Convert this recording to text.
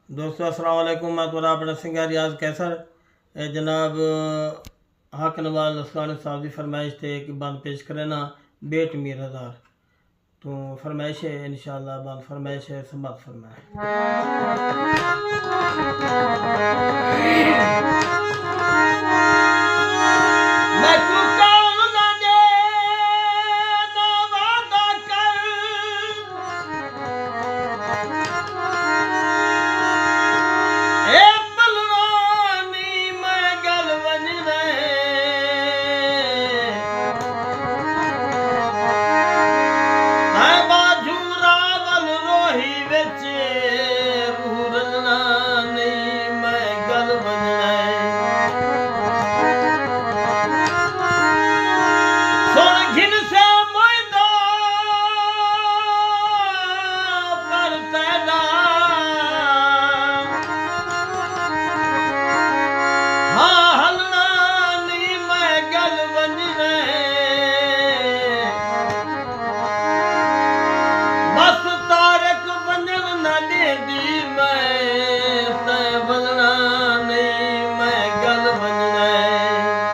दोस्तों अस्सलाम वालेकुम। मैं थोड़ा अपना सिंगर रियाज कैसर जनाब हक नवाज लस्कानी साहब की फरमाइश थे कि बंद पेश करे ना बेट मीर हज़ार। तो फरमाइश है इंशाअल्लाह बंद फरमाइश है समात फरमाए। बस तारक वंजन न ॾेंदी मैं